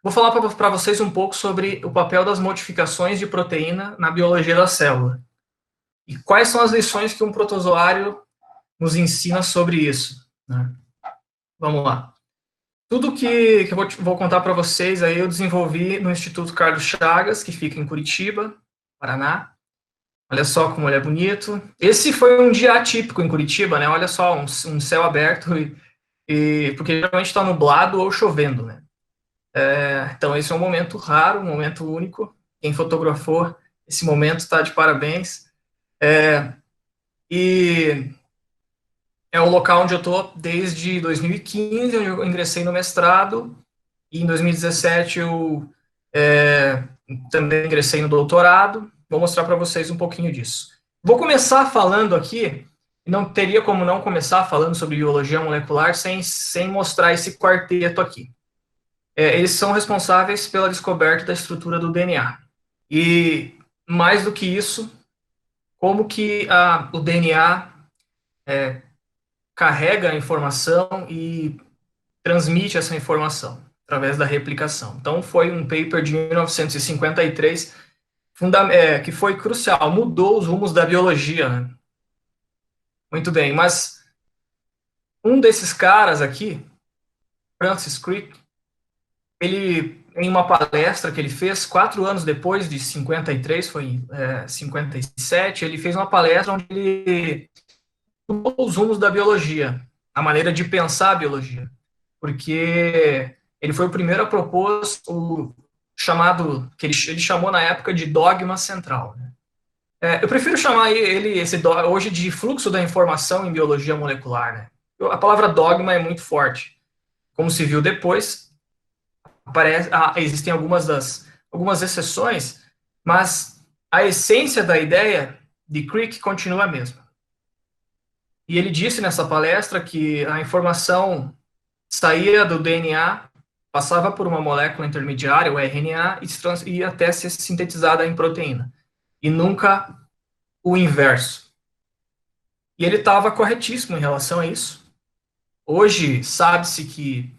Vou falar para vocês um pouco sobre o papel das modificações de proteína na biologia da célula. E quais são as lições que um protozoário nos ensina sobre isso, né? Vamos lá. Tudo que eu vou contar para vocês aí eu desenvolvi no Instituto Carlos Chagas, que fica em Curitiba, Paraná. Olha só como ele é bonito. Esse foi um dia atípico em Curitiba, né? Olha só, um céu aberto, porque geralmente está nublado ou chovendo, né? Então esse é um momento raro, um momento único. Quem fotografou esse momento está de parabéns. E é o local onde eu estou desde 2015, onde eu ingressei no mestrado, e em 2017 eu também ingressei no doutorado. Vou mostrar para vocês um pouquinho disso. Vou começar falando aqui, não teria como não começar falando sobre biologia molecular sem mostrar esse quarteto aqui. Eles são responsáveis pela descoberta da estrutura do DNA. E, mais do que isso, como que o DNA carrega a informação e transmite essa informação através da replicação. Então, foi um paper de 1953 que foi crucial, mudou os rumos da biologia, né? Muito bem, mas um desses caras aqui, Francis Crick, ele, em uma palestra que ele fez 4 anos depois de 53, foi em 57, ele fez uma palestra onde ele mudou os rumos da biologia, a maneira de pensar a biologia, porque ele foi o primeiro a propor o chamado, que ele chamou na época de dogma central, né? Eu prefiro chamar ele hoje de fluxo da informação em biologia molecular, né? A palavra dogma é muito forte. Como se viu depois, existem algumas exceções, mas a essência da ideia de Crick continua a mesma. E ele disse nessa palestra que a informação saía do DNA, passava por uma molécula intermediária, o RNA, e ia até ser sintetizada em proteína. E nunca o inverso. E ele estava corretíssimo em relação a isso. Hoje, sabe-se que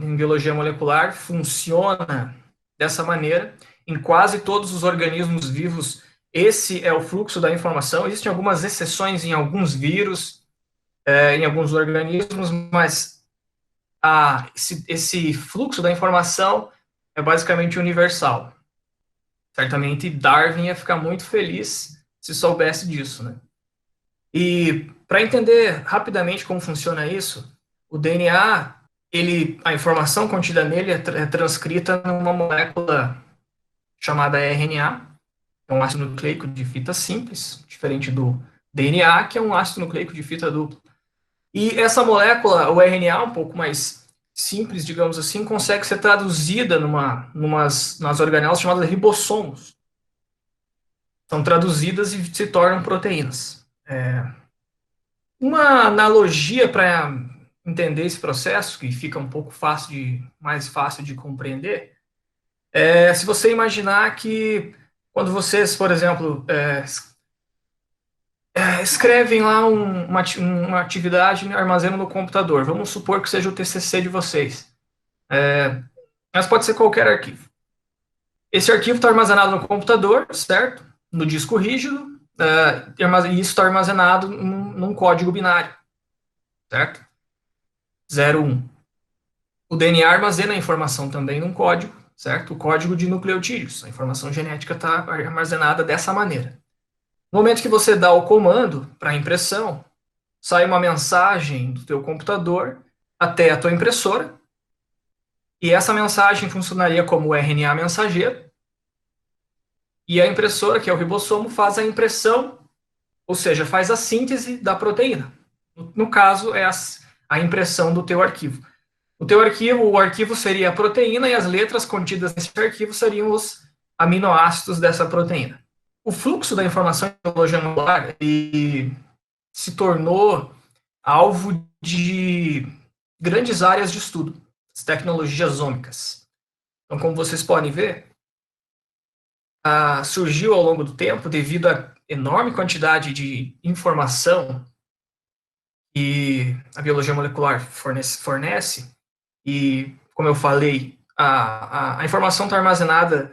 em biologia molecular funciona dessa maneira. Em quase todos os organismos vivos, esse é o fluxo da informação. Existem algumas exceções em alguns vírus, em alguns organismos, mas esse fluxo da informação é basicamente universal. Certamente Darwin ia ficar muito feliz se soubesse disso, né? E para entender rapidamente como funciona isso, o DNA, a informação contida nele é transcrita numa molécula chamada RNA, é um ácido nucleico de fita simples, diferente do DNA, que é um ácido nucleico de fita dupla. E essa molécula, o RNA, um pouco mais simples, digamos assim, consegue ser traduzida nas organelas chamadas ribossomos. São traduzidas e se tornam proteínas. Uma analogia para entender esse processo, que fica um pouco mais fácil de compreender, se você imaginar que quando vocês, por exemplo, escrevem lá uma atividade e armazenam no computador, vamos supor que seja o TCC de vocês, mas pode ser qualquer arquivo. Esse arquivo está armazenado no computador, certo? No disco rígido, e isso está armazenado num código binário, certo? 0, 1. O DNA armazena a informação também num código, certo? O código de nucleotídeos. A informação genética está armazenada dessa maneira. No momento que você dá o comando para a impressão, sai uma mensagem do teu computador até a tua impressora, e essa mensagem funcionaria como o RNA mensageiro, e a impressora, que é o ribossomo, faz a impressão, ou seja, faz a síntese da proteína. No caso, é a impressão do teu arquivo. O arquivo seria a proteína e as letras contidas nesse arquivo seriam os aminoácidos dessa proteína. O fluxo da informação em biologia molecular se tornou alvo de grandes áreas de estudo, as tecnologias ômicas. Então, como vocês podem ver, surgiu ao longo do tempo devido a enorme quantidade de informação que a biologia molecular fornece, e, como eu falei, a informação está armazenada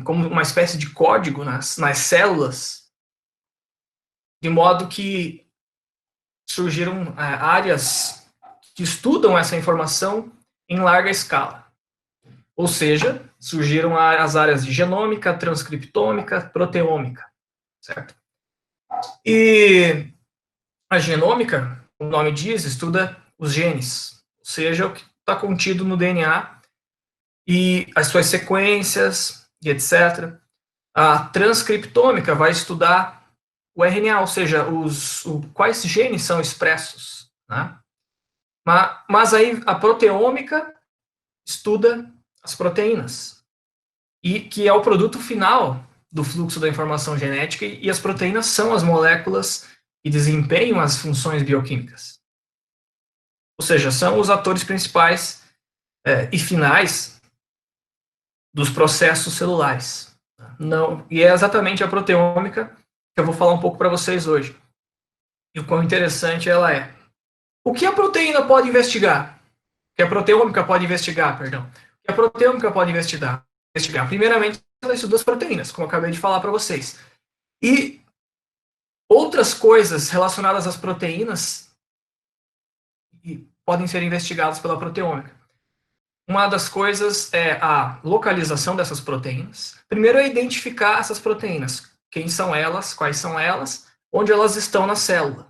como uma espécie de código nas células, de modo que surgiram áreas que estudam essa informação em larga escala. Ou seja, surgiram as áreas de genômica, transcriptômica, proteômica, certo? E a genômica, o nome diz, estuda os genes, ou seja, o que está contido no DNA e as suas sequências e etc. A transcriptômica vai estudar o RNA, ou seja, quais genes são expressos, né? Mas aí a proteômica estuda as proteínas, e que é o produto final do fluxo da informação genética, e as proteínas são as moléculas que desempenham as funções bioquímicas. Ou seja, são os atores principais e finais dos processos celulares. Não, e é exatamente a proteômica que eu vou falar um pouco para vocês hoje. E o quão interessante ela é. O que a proteína pode investigar? O que a proteômica pode investigar, perdão. O que a proteômica pode investigar? Primeiramente, ela estuda as proteínas, como eu acabei de falar para vocês. E outras coisas relacionadas às proteínas podem ser investigadas pela proteômica. Uma das coisas é a localização dessas proteínas. Primeiro é identificar essas proteínas. Quem são elas, quais são elas, onde elas estão na célula.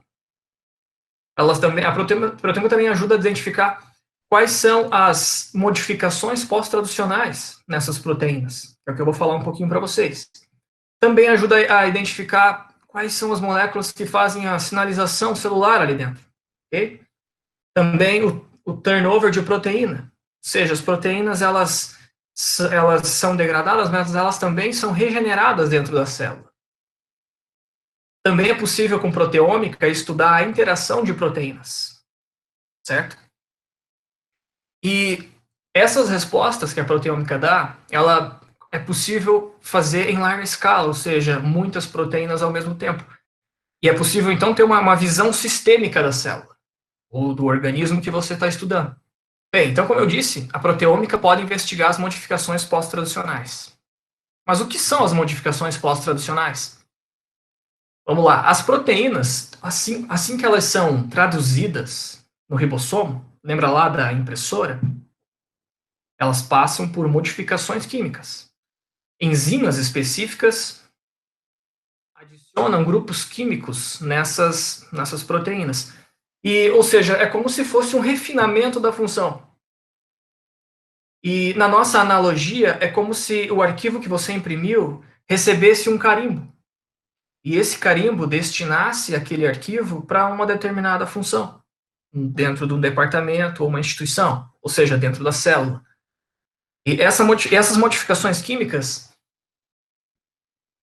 A proteômica também ajuda a identificar quais são as modificações pós-traducionais nessas proteínas. É o que eu vou falar um pouquinho para vocês. Também ajuda a identificar quais são as moléculas que fazem a sinalização celular ali dentro. Okay? Também o turnover de proteína. Ou seja, as proteínas elas são degradadas, mas elas também são regeneradas dentro da célula. Também é possível, com proteômica, estudar a interação de proteínas, certo? E essas respostas que a proteômica dá, ela é possível fazer em larga escala, ou seja, muitas proteínas ao mesmo tempo. E é possível, então, ter uma visão sistêmica da célula, ou do organismo que você está estudando. Bem, então, como eu disse, a proteômica pode investigar as modificações pós-traducionais. Mas o que são as modificações pós-traducionais? Vamos lá. As proteínas, assim que elas são traduzidas no ribossomo, lembra lá da impressora? Elas passam por modificações químicas. Enzimas específicas adicionam grupos químicos nessas proteínas. Ou seja, é como se fosse um refinamento da função. E na nossa analogia, é como se o arquivo que você imprimiu recebesse um carimbo. E esse carimbo destinasse aquele arquivo para uma determinada função, dentro de um departamento ou uma instituição, ou seja, dentro da célula. E essas modificações químicas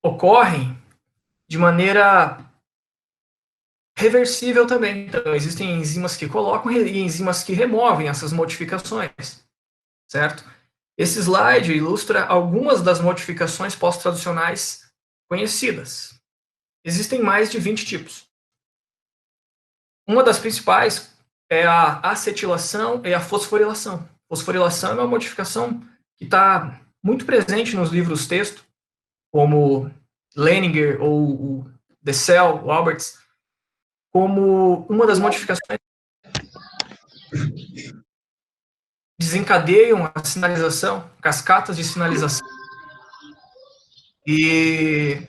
ocorrem de maneira reversível também. Então, existem enzimas que colocam e enzimas que removem essas modificações, certo? Esse slide ilustra algumas das modificações pós-traducionais conhecidas. Existem mais de 20 tipos. Uma das principais é a acetilação e a fosforilação. Fosforilação é uma modificação que está muito presente nos livros texto, como Leininger ou o Dessel, o Alberts, como uma das modificações que desencadeiam a sinalização, cascatas de sinalização. E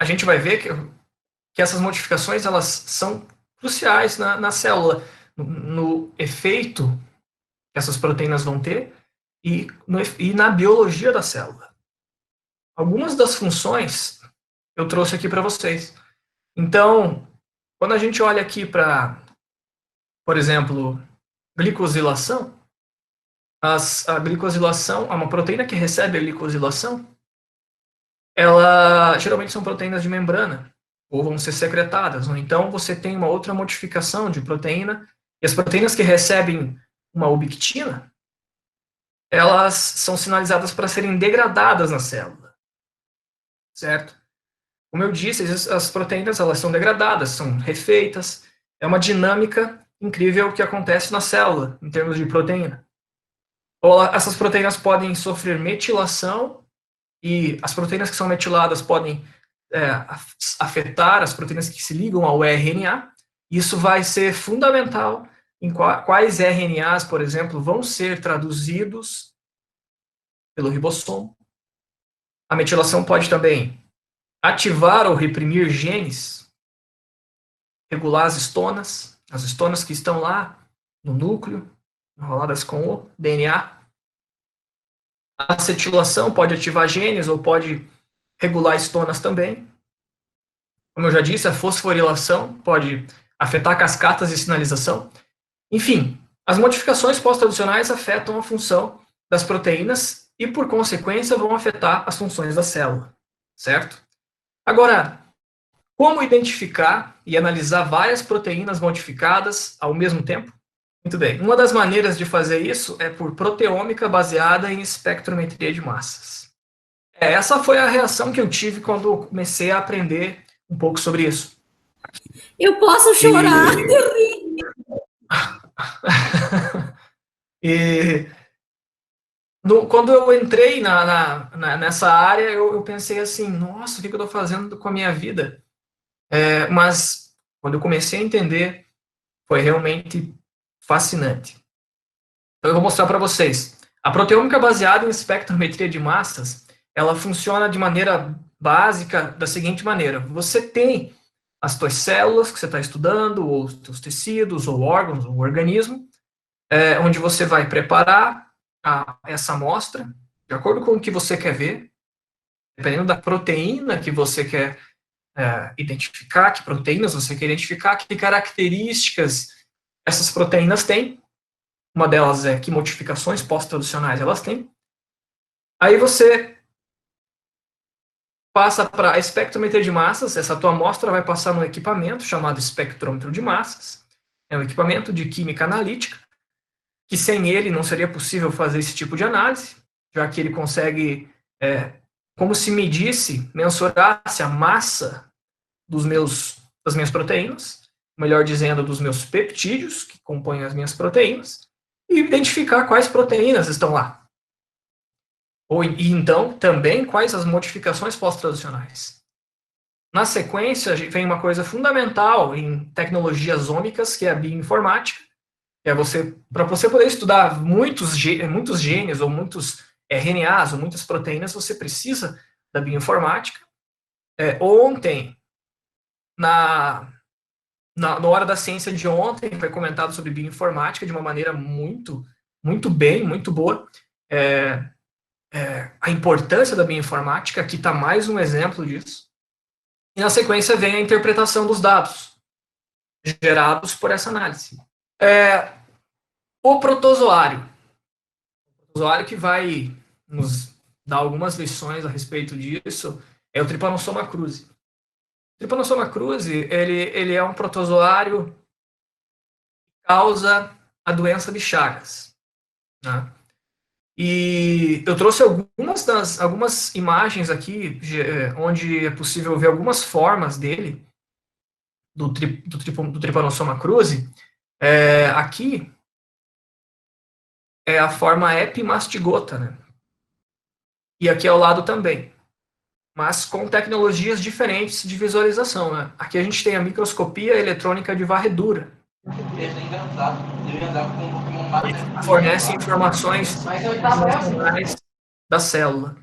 a gente vai ver que essas modificações elas são cruciais na célula, no efeito que essas proteínas vão ter e na biologia da célula. Algumas das funções eu trouxe aqui para vocês. Então, quando a gente olha aqui para, por exemplo, glicosilação, a glicosilação, uma proteína que recebe a glicosilação, ela geralmente são proteínas de membrana, ou vão ser secretadas. Ou então você tem uma outra modificação de proteína, e as proteínas que recebem uma ubiquitina, elas são sinalizadas para serem degradadas na célula, certo? Como eu disse, as proteínas elas são degradadas, são refeitas. É uma dinâmica incrível que acontece na célula, em termos de proteína. Ou essas proteínas podem sofrer metilação, e as proteínas que são metiladas podem afetar as proteínas que se ligam ao RNA. Isso vai ser fundamental em quais RNAs, por exemplo, vão ser traduzidos pelo ribossomo. A metilação pode também ativar ou reprimir genes, regular as estonas que estão lá no núcleo, enroladas com o DNA. A acetilação pode ativar genes ou pode regular estonas também. Como eu já disse, a fosforilação pode afetar cascatas de sinalização. Enfim, as modificações pós-traducionais afetam a função das proteínas e, por consequência, vão afetar as funções da célula, certo? Agora, como identificar e analisar várias proteínas modificadas ao mesmo tempo? Muito bem, uma das maneiras de fazer isso é por proteômica baseada em espectrometria de massas. Essa foi a reação que eu tive quando comecei a aprender um pouco sobre isso. Eu posso chorar de rir. E quando eu entrei nessa área, eu pensei assim, nossa, o que eu estou fazendo com a minha vida? Mas quando eu comecei a entender, foi realmente fascinante. Então eu vou mostrar para vocês. A proteômica baseada em espectrometria de massas, ela funciona de maneira básica da seguinte maneira. Você tem as suas células que você está estudando, ou os seus tecidos, ou órgãos, ou organismo, onde você vai preparar essa amostra, de acordo com o que você quer ver, dependendo da proteína que você quer identificar, que proteínas você quer identificar, que características essas proteínas têm. Uma delas é que modificações pós-traducionais elas têm. Aí você passa para a espectrometria de massas, essa tua amostra vai passar num equipamento chamado espectrômetro de massas, é um equipamento de química analítica, que sem ele não seria possível fazer esse tipo de análise, já que ele consegue, como se medisse, mensurasse a massa das minhas proteínas, melhor dizendo, dos meus peptídeos, que compõem as minhas proteínas, e identificar quais proteínas estão lá. E então, também, quais as modificações pós-traducionais. Na sequência, vem uma coisa fundamental em tecnologias ômicas, que é a bioinformática, que é para você poder estudar muitos genes, ou muitos RNAs, ou muitas proteínas, você precisa da bioinformática. Ontem, na hora da ciência de ontem, foi comentado sobre bioinformática de uma maneira muito, muito bem, muito boa. A importância da bioinformática, aqui está mais um exemplo disso. E na sequência vem a interpretação dos dados gerados por essa análise. O protozoário. O protozoário que vai nos dar algumas lições a respeito disso é o Trypanosoma cruzi. O Trypanosoma cruzi, ele é um protozoário que causa a doença de Chagas, né? E eu trouxe algumas imagens aqui, onde é possível ver algumas formas dele, do Trypanosoma cruzi. Aqui é a forma epimastigota, né? E aqui ao lado também, mas com tecnologias diferentes de visualização, né? Aqui a gente tem a microscopia eletrônica de varredura, que fornece informações dimensionais da célula.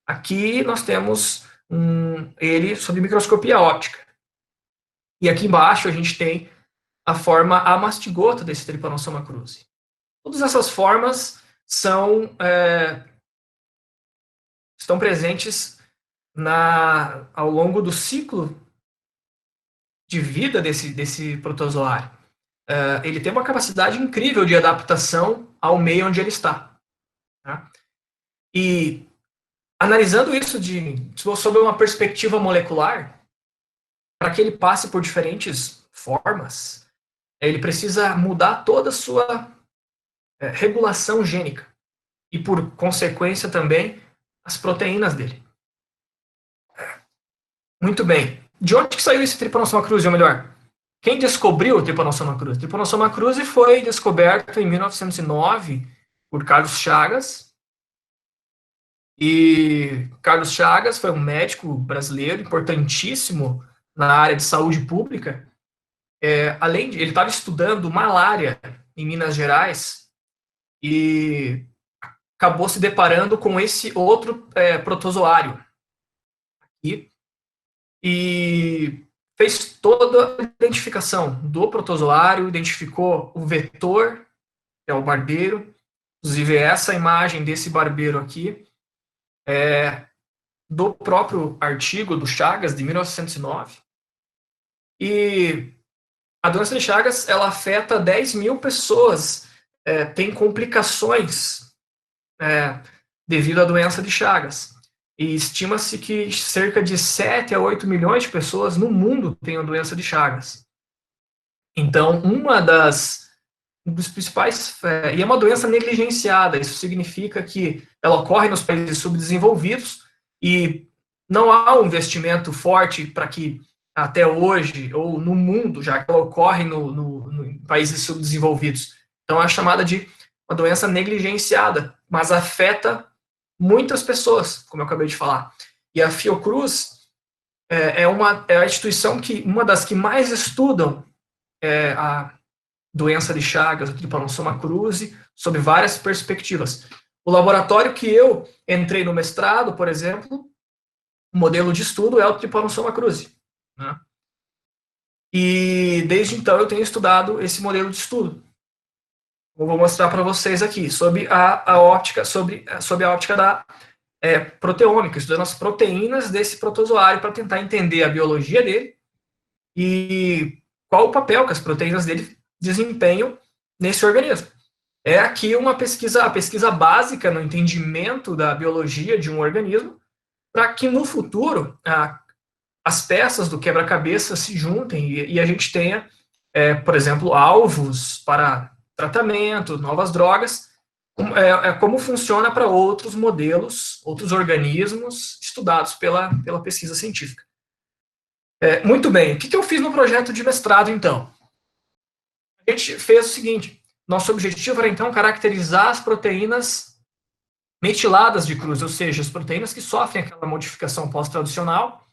Aqui nós temos ele sob microscopia óptica. E aqui embaixo a gente tem a forma amastigota desse Trypanosoma cruzi. Todas essas formas estão presentes ao longo do ciclo de vida desse protozoário. Ele tem uma capacidade incrível de adaptação ao meio onde ele está. Tá? E analisando isso sob uma perspectiva molecular, para que ele passe por diferentes formas, ele precisa mudar toda a sua regulação gênica e, por consequência, também as proteínas dele. Muito bem. De onde que saiu esse Trypanosoma cruzi, ou melhor, quem descobriu o Trypanosoma cruzi? O Trypanosoma cruzi foi descoberto em 1909 por Carlos Chagas. E Carlos Chagas foi um médico brasileiro importantíssimo na área de saúde pública. Além de, ele estava estudando malária em Minas Gerais e acabou se deparando com esse outro protozoário e fez toda a identificação do protozoário, identificou o vetor, que é o barbeiro. Inclusive, essa imagem desse barbeiro aqui do próprio artigo do Chagas, de 1909. E a doença de Chagas, ela afeta 10 mil pessoas, tem complicações devido à doença de Chagas. E estima-se que cerca de 7 a 8 milhões de pessoas no mundo têm a doença de Chagas. Então, um dos principais, e é uma doença negligenciada, isso significa que ela ocorre nos países subdesenvolvidos e não há um investimento forte para que até hoje, ou no mundo, já que ela ocorre em países subdesenvolvidos. Então, é chamada de uma doença negligenciada, mas afeta muitas pessoas, como eu acabei de falar. E a Fiocruz é a instituição uma das que mais estudam a doença de Chagas, o Trypanosoma cruzi, sob várias perspectivas. O laboratório que eu entrei no mestrado, por exemplo, o modelo de estudo é o Trypanosoma cruzi, né? E desde então eu tenho estudado esse modelo de estudo. Eu vou mostrar para vocês aqui sob a óptica da proteômica, estudando as proteínas desse protozoário para tentar entender a biologia dele e qual o papel que as proteínas dele desempenham nesse organismo. É aqui a pesquisa básica no entendimento da biologia de um organismo, para que no futuro as peças do quebra-cabeça se juntem e a gente tenha, por exemplo, alvos para tratamento, novas drogas, como funciona para outros modelos, outros organismos estudados pela pesquisa científica. Muito bem, o que eu fiz no projeto de mestrado, então? A gente fez o seguinte, nosso objetivo era, então, caracterizar as proteínas metiladas de Cruz, ou seja, as proteínas que sofrem aquela modificação pós-traducional,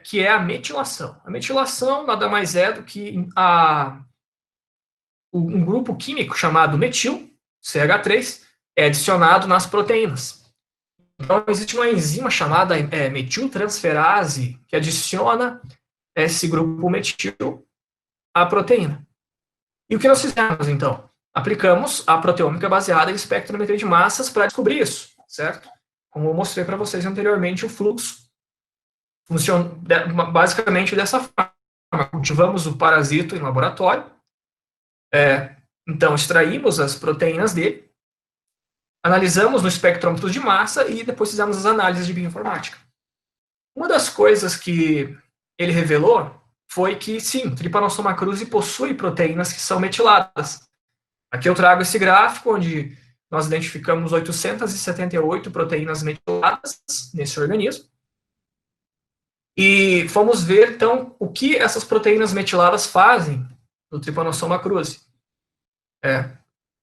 que é a metilação. A metilação nada mais é do que um grupo químico chamado metil, CH3, é adicionado nas proteínas. Então, existe uma enzima chamada metiltransferase que adiciona esse grupo metil à proteína. E o que nós fizemos, então? Aplicamos a proteômica baseada em espectrometria de massas para descobrir isso, certo? Como eu mostrei para vocês anteriormente, o fluxo funciona basicamente dessa forma. Cultivamos o parasito em laboratório, então extraímos as proteínas dele, analisamos no espectrômetro de massa e depois fizemos as análises de bioinformática. Uma das coisas que ele revelou foi que, sim, Trypanosoma cruzi possui proteínas que são metiladas. Aqui eu trago esse gráfico onde nós identificamos 878 proteínas metiladas nesse organismo. E fomos ver, então, o que essas proteínas metiladas fazem no Trypanosoma cruzi.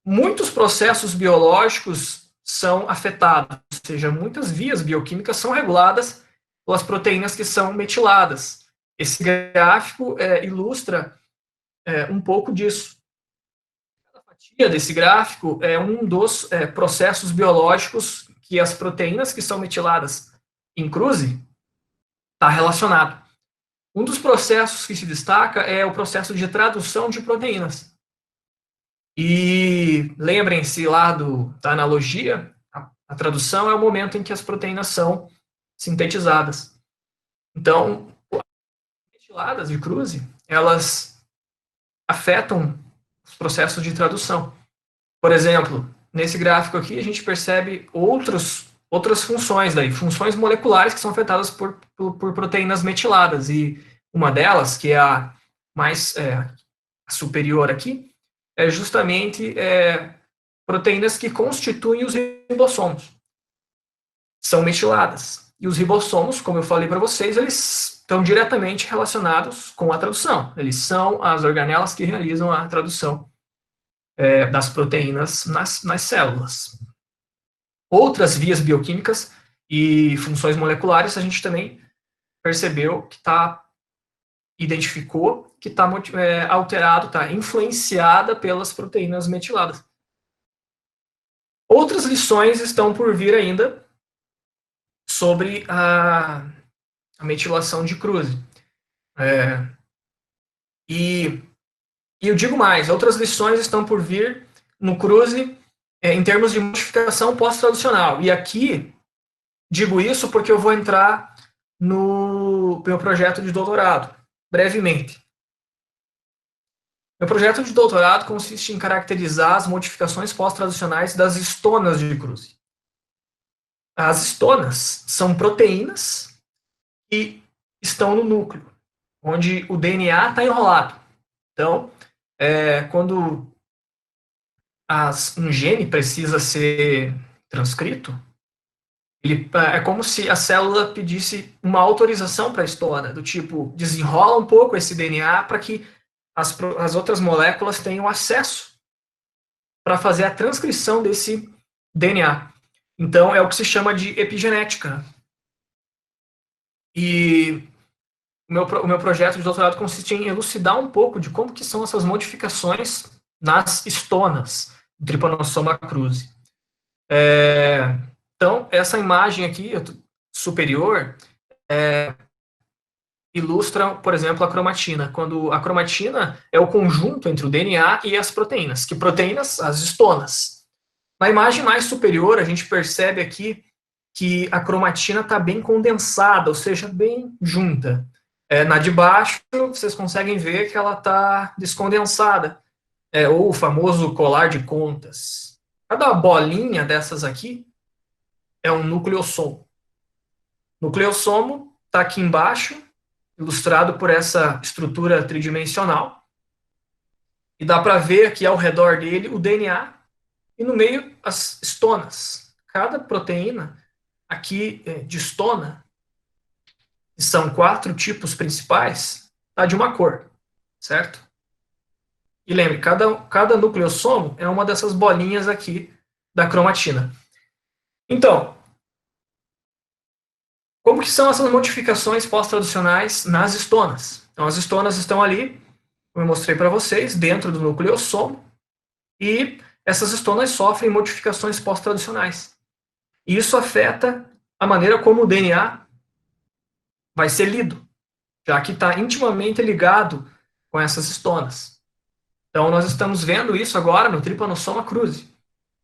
Muitos processos biológicos são afetados, ou seja, muitas vias bioquímicas são reguladas pelas proteínas que são metiladas. Esse gráfico ilustra um pouco disso. Cada fatia desse gráfico é um dos processos biológicos que as proteínas que são metiladas em cruzi está relacionado. Um dos processos que se destaca é o processo de tradução de proteínas. E lembrem-se lá da analogia, a tradução é o momento em que as proteínas são sintetizadas. Então, as metiladas de cruzi, elas afetam os processos de tradução. Por exemplo, nesse gráfico aqui, a gente percebe outras funções daí, funções moleculares que são afetadas por proteínas metiladas. E uma delas, que é a mais superior aqui, é justamente proteínas que constituem os ribossomos. São metiladas. E os ribossomos, como eu falei para vocês, eles estão diretamente relacionados com a tradução. Eles são as organelas que realizam a tradução das proteínas nas células. Outras vias bioquímicas e funções moleculares a gente também percebeu que identificou que está alterado, está influenciada pelas proteínas metiladas. Outras lições estão por vir ainda sobre a metilação de cruze. E eu digo mais, outras lições estão por vir no cruze em termos de modificação pós-traducional. E aqui digo isso porque eu vou entrar no meu projeto de doutorado, brevemente. Meu projeto de doutorado consiste em caracterizar as modificações pós-traducionais das histonas de cruze. As histonas são proteínas que estão no núcleo, onde o DNA está enrolado. Então, quando um gene precisa ser transcrito, é como se a célula pedisse uma autorização para a histona, do tipo, desenrola um pouco esse DNA para que as outras moléculas tenham acesso para fazer a transcrição desse DNA. Então, é o que se chama de epigenética. E o meu projeto de doutorado consiste em elucidar um pouco de como que são essas modificações nas histonas do Trypanosoma cruzi. Então, essa imagem aqui, superior, ilustra, por exemplo, a cromatina. Quando a cromatina é o conjunto entre o DNA e as proteínas. Que proteínas? As histonas. Na imagem mais superior, a gente percebe aqui que a cromatina está bem condensada, ou seja, bem junta. Na de baixo, vocês conseguem ver que ela está descondensada, ou o famoso colar de contas. Cada bolinha dessas aqui é um nucleossomo. O nucleossomo está aqui embaixo, ilustrado por essa estrutura tridimensional, e dá para ver aqui ao redor dele o DNA, e no meio as histonas. Cada proteína aqui de histona, que são 4 tipos principais, está de uma cor, certo? E lembre, cada nucleossomo é uma dessas bolinhas aqui da cromatina. Então, como que são essas modificações pós-traducionais nas histonas? Então, as histonas estão ali, como eu mostrei para vocês, dentro do nucleossomo, e essas histonas sofrem modificações pós-traducionais. E isso afeta a maneira como o DNA vai ser lido, já que está intimamente ligado com essas histonas. Então, nós estamos vendo isso agora no Trypanosoma cruzi,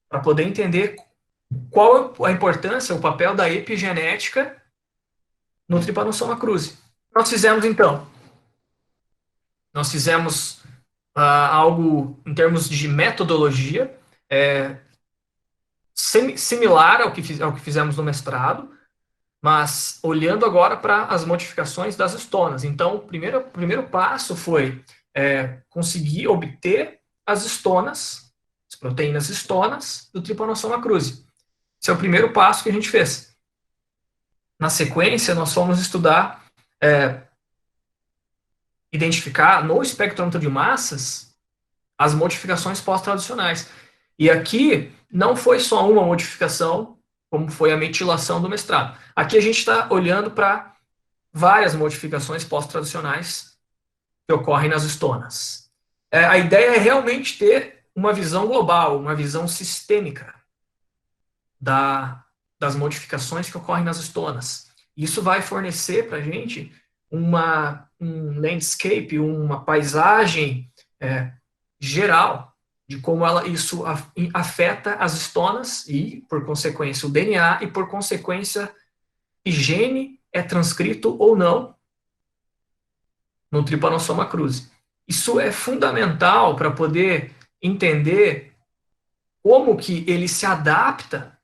para poder entender qual a importância, o papel da epigenética no Trypanosoma cruzi. Nós fizemos, então, algo em termos de metodologia, similar ao que fizemos no mestrado, mas olhando agora para as modificações das histonas. Então, o primeiro passo foi conseguir obter as histonas, as proteínas histonas do Trypanosoma cruzi. Esse é o primeiro passo que a gente fez. Na sequência, nós fomos estudar, identificar no espectrômetro de massas as modificações pós-traducionais. E aqui não foi só uma modificação, como foi a metilação do mestrado. Aqui a gente está olhando para várias modificações pós-traducionais que ocorrem nas histonas. A ideia é realmente ter uma visão global, uma visão sistêmica das modificações que ocorrem nas histonas. Isso vai fornecer para a gente um landscape, uma paisagem geral de como isso afeta as histonas e, por consequência, o DNA e, por consequência, que gene é transcrito ou não no Trypanosoma cruzi. Isso é fundamental para poder entender como que ele se adapta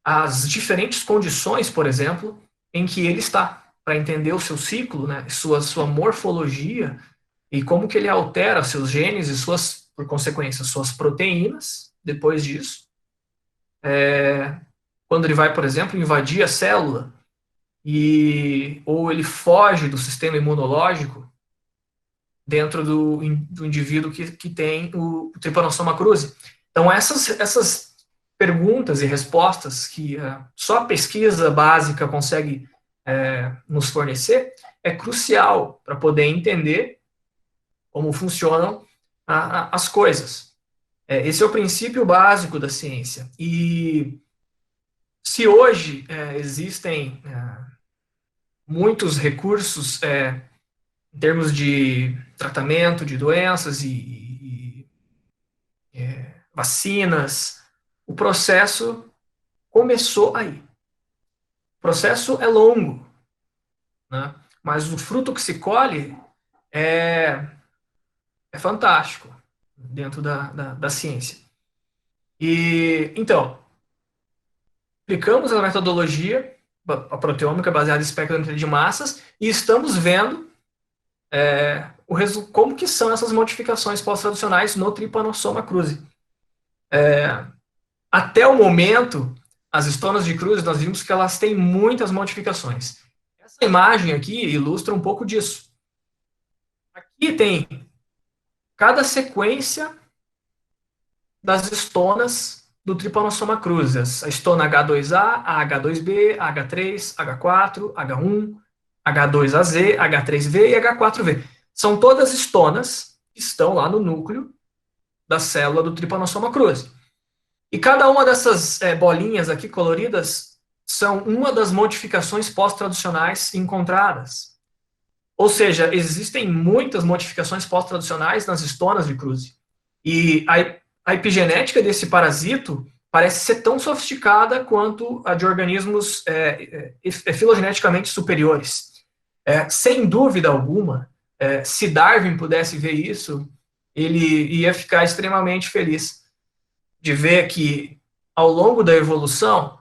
às diferentes condições, por exemplo, em que ele está, para entender o seu ciclo, né, sua morfologia, e como que ele altera seus genes e por consequência, suas proteínas, depois disso. Quando ele vai, por exemplo, invadir a célula, ou ele foge do sistema imunológico dentro do indivíduo que tem o Trypanosoma cruzi. Então, essas perguntas e respostas que só a pesquisa básica consegue nos fornecer é crucial para poder entender como funcionam as coisas. Esse é o princípio básico da ciência. E se hoje existem muitos recursos em termos de tratamento de doenças e vacinas, o processo começou aí. O processo é longo, né? Mas o fruto que se colhe é fantástico dentro da ciência. E, então, aplicamos a metodologia, a proteômica baseada em espectrometria de massas, e estamos vendo como que são essas modificações pós-traducionais no Trypanosoma cruzi. Até o momento, as estonas de Cruz, nós vimos que elas têm muitas modificações. Essa imagem aqui ilustra um pouco disso. Aqui tem cada sequência das estonas do Trypanosoma cruzi. A estona H2A, a H2B, H3, H4, H1, H2AZ, H3V e H4V. São todas estonas que estão lá no núcleo da célula do Trypanosoma cruzi. E cada uma dessas bolinhas aqui coloridas são uma das modificações pós-traducionais encontradas. Ou seja, existem muitas modificações pós-traducionais nas estonas de Cruzi. E a epigenética desse parasito parece ser tão sofisticada quanto a de organismos filogeneticamente superiores. Sem dúvida alguma, se Darwin pudesse ver isso, ele ia ficar extremamente feliz de ver que, ao longo da evolução,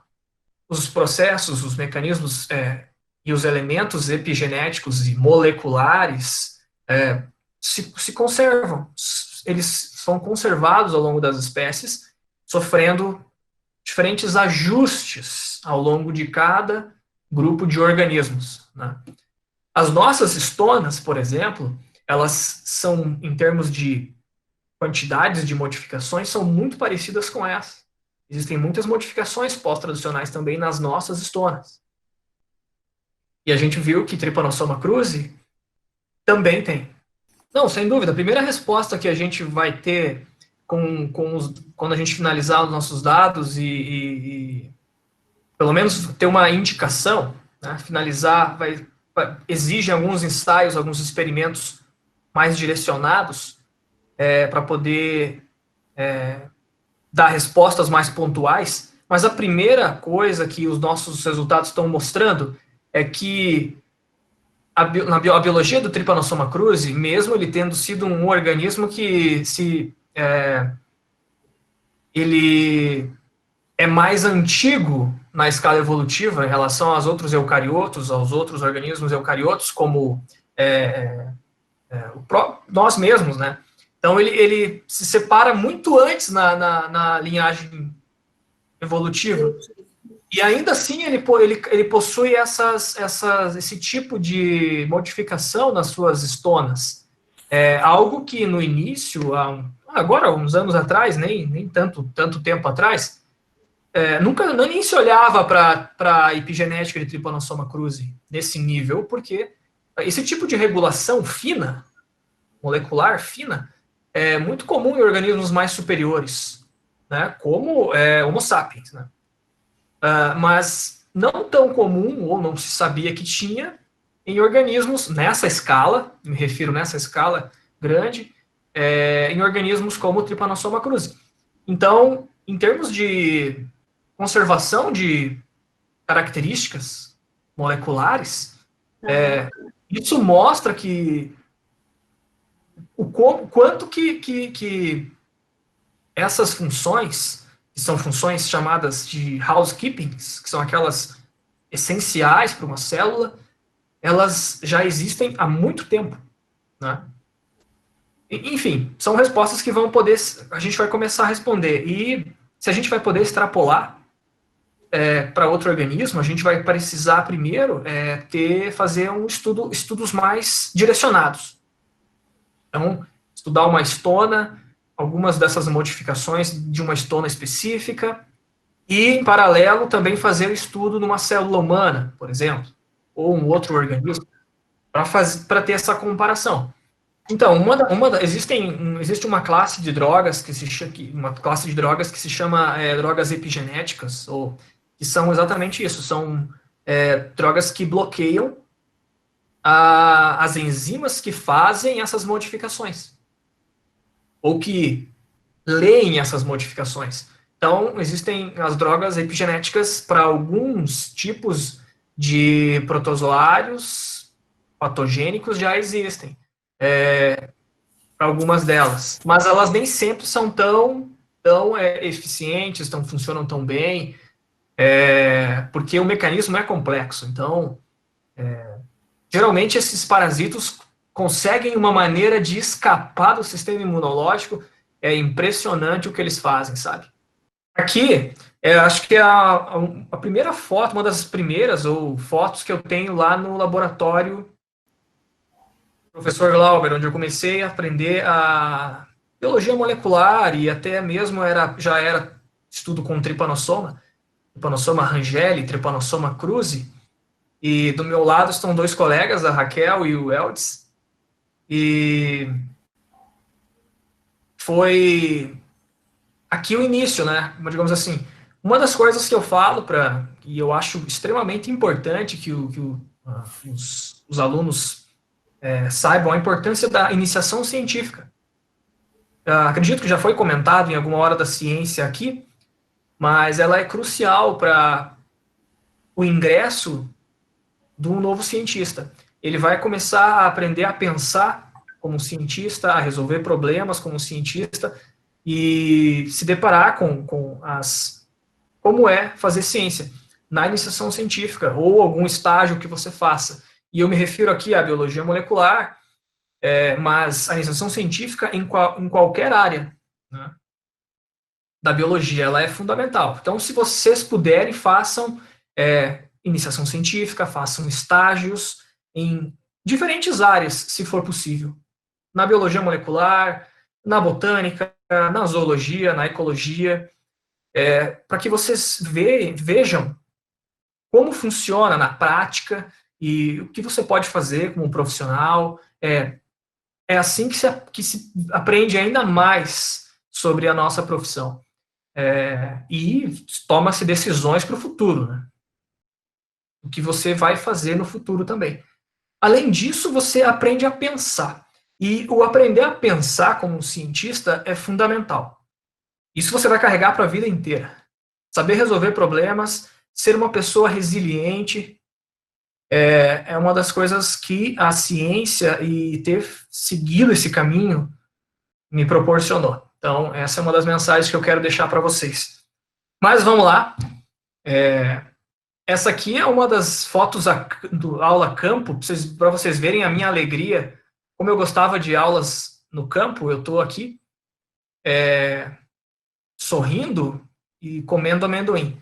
os processos, os mecanismos e os elementos epigenéticos e moleculares se conservam. Eles são conservados ao longo das espécies, sofrendo diferentes ajustes ao longo de cada grupo de organismos, né? As nossas estonas, por exemplo, elas são, em termos de quantidades de modificações, são muito parecidas com essa. Existem muitas modificações pós-traducionais também nas nossas estonas. E a gente viu que Trypanosoma cruzi também tem. Não, sem dúvida. A primeira resposta que a gente vai ter quando a gente finalizar os nossos dados e pelo menos ter uma indicação, né, finalizar, exige alguns ensaios, alguns experimentos mais direcionados para poder dar respostas mais pontuais, mas a primeira coisa que os nossos resultados estão mostrando é que a biologia do Trypanosoma cruzi, mesmo ele tendo sido um organismo que ele é mais antigo na escala evolutiva em relação aos outros eucariotos, aos outros organismos eucariotos, como nós mesmos, né? Então, ele se separa muito antes na linhagem evolutiva. E ainda assim, ele possui esse tipo de modificação nas suas estonas. Algo que no início, agora, uns anos atrás, nem tanto tempo atrás, nem se olhava para a epigenética de Trypanosoma cruzi nesse nível, porque esse tipo de regulação fina, molecular fina, é muito comum em organismos mais superiores, né, como Homo sapiens, né? Mas não tão comum, ou não se sabia que tinha, em organismos nessa escala, me refiro nessa escala grande, em organismos como o Trypanosoma cruzi. Então, em termos de conservação de características moleculares, isso mostra que quanto que essas funções, que são funções chamadas de housekeeping, que são aquelas essenciais para uma célula, elas já existem há muito tempo, né? Enfim, são respostas que a gente vai começar a responder. E se a gente vai poder extrapolar para outro organismo, a gente vai precisar primeiro fazer estudos mais direcionados. Então, estudar uma estona, algumas dessas modificações de uma estona específica, e, em paralelo, também fazer o estudo numa célula humana, por exemplo, ou um outro organismo, para ter essa comparação. Então, existe uma classe de drogas que se chama drogas epigenéticas, ou que são exatamente isso, são drogas que bloqueiam as enzimas que fazem essas modificações, ou que leem essas modificações. Então, existem as drogas epigenéticas para alguns tipos de protozoários patogênicos, já existem. Para algumas delas, mas elas nem sempre são tão eficientes, funcionam tão bem, porque o mecanismo é complexo. Então, geralmente esses parasitos conseguem uma maneira de escapar do sistema imunológico. É impressionante o que eles fazem, sabe? Aqui, acho que a primeira foto, uma das primeiras ou fotos que eu tenho lá no laboratório professor Glauber, onde eu comecei a aprender a biologia molecular e até mesmo já era estudo com Trypanosoma Rangeli, Trypanosoma cruzi, e do meu lado estão dois colegas, a Raquel e o Eldes, e foi aqui o início, né, digamos assim. Uma das coisas que eu falo, e eu acho extremamente importante que os alunos saibam a importância da iniciação científica. Acredito que já foi comentado em alguma hora da ciência aqui, mas ela é crucial para o ingresso do novo cientista. Ele vai começar a aprender a pensar como cientista, a resolver problemas como cientista e se deparar com como é fazer ciência na iniciação científica ou algum estágio que você faça. E eu me refiro aqui à biologia molecular, mas a iniciação científica em qualquer área, né, da biologia, ela é fundamental. Então, se vocês puderem, façam iniciação científica, façam estágios em diferentes áreas, se for possível. Na biologia molecular, na botânica, na zoologia, na ecologia, para que vocês vejam como funciona na prática e o que você pode fazer como profissional. É assim que se aprende ainda mais sobre a nossa profissão. E toma-se decisões para o futuro, né? O que você vai fazer no futuro também. Além disso, você aprende a pensar. E o aprender a pensar como um cientista é fundamental. Isso você vai carregar para a vida inteira. Saber resolver problemas, ser uma pessoa resiliente, é uma das coisas que a ciência e ter seguido esse caminho me proporcionou. Então, essa é uma das mensagens que eu quero deixar para vocês. Mas vamos lá. Essa aqui é uma das fotos do aula campo, para vocês verem a minha alegria. Como eu gostava de aulas no campo, eu estou aqui sorrindo e comendo amendoim.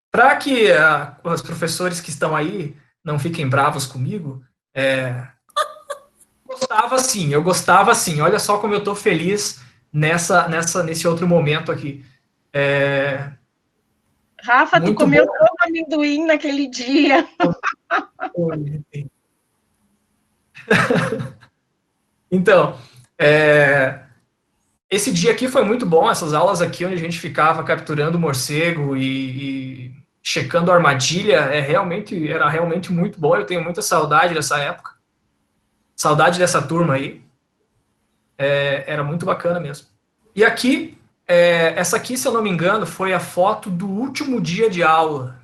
Para que os professores que estão aí não fiquem bravos comigo, eu gostava assim. Olha só como eu estou feliz nesse outro momento aqui. Rafa, tu comeu todo amendoim naquele dia. Então, esse dia aqui foi muito bom, essas aulas aqui onde a gente ficava capturando morcego e checando armadilha, era realmente muito bom. Eu tenho muita saudade dessa época, saudade dessa turma aí. Era muito bacana mesmo. E aqui, essa aqui, se eu não me engano, foi a foto do último dia de aula.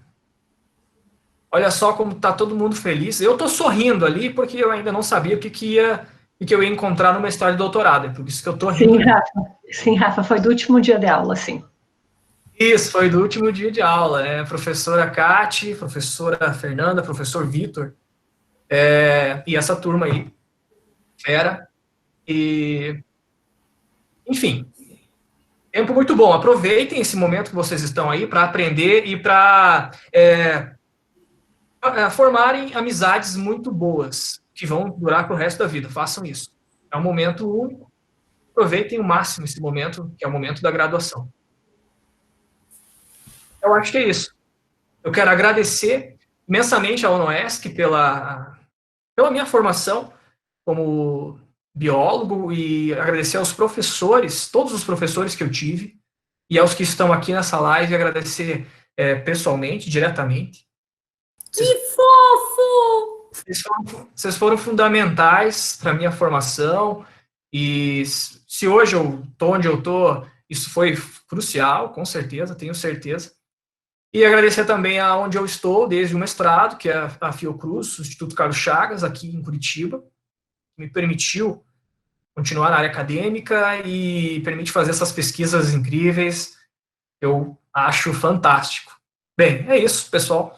Olha só como está todo mundo feliz. Eu estou sorrindo ali porque eu ainda não sabia o que eu ia encontrar no mestrado e doutorado. É por isso que eu estou rindo. Sim, Rafa, foi do último dia de aula, sim. Isso, foi do último dia de aula. Professora Cati, professora Fernanda, professor Vitor, e essa turma aí. Enfim, Tempo muito bom. Aproveitem esse momento que vocês estão aí para aprender e para formarem amizades muito boas, que vão durar para o resto da vida. Façam isso. É um momento único. Aproveitem o máximo esse momento, que é o momento da graduação. Eu acho que é isso. Eu quero agradecer imensamente à UNOESC pela minha formação como biólogo e agradecer aos professores, todos os professores que eu tive, e aos que estão aqui nessa live, agradecer pessoalmente, diretamente. Que fofo! Vocês foram fundamentais para a minha formação, e se hoje eu estou onde eu estou, isso foi crucial, com certeza, tenho certeza. E agradecer também aonde eu estou, desde o mestrado, que é a Fiocruz, o Instituto Carlos Chagas, aqui em Curitiba, que me permitiu continuar na área acadêmica e permite fazer essas pesquisas incríveis. Eu acho fantástico. Bem, é isso, pessoal.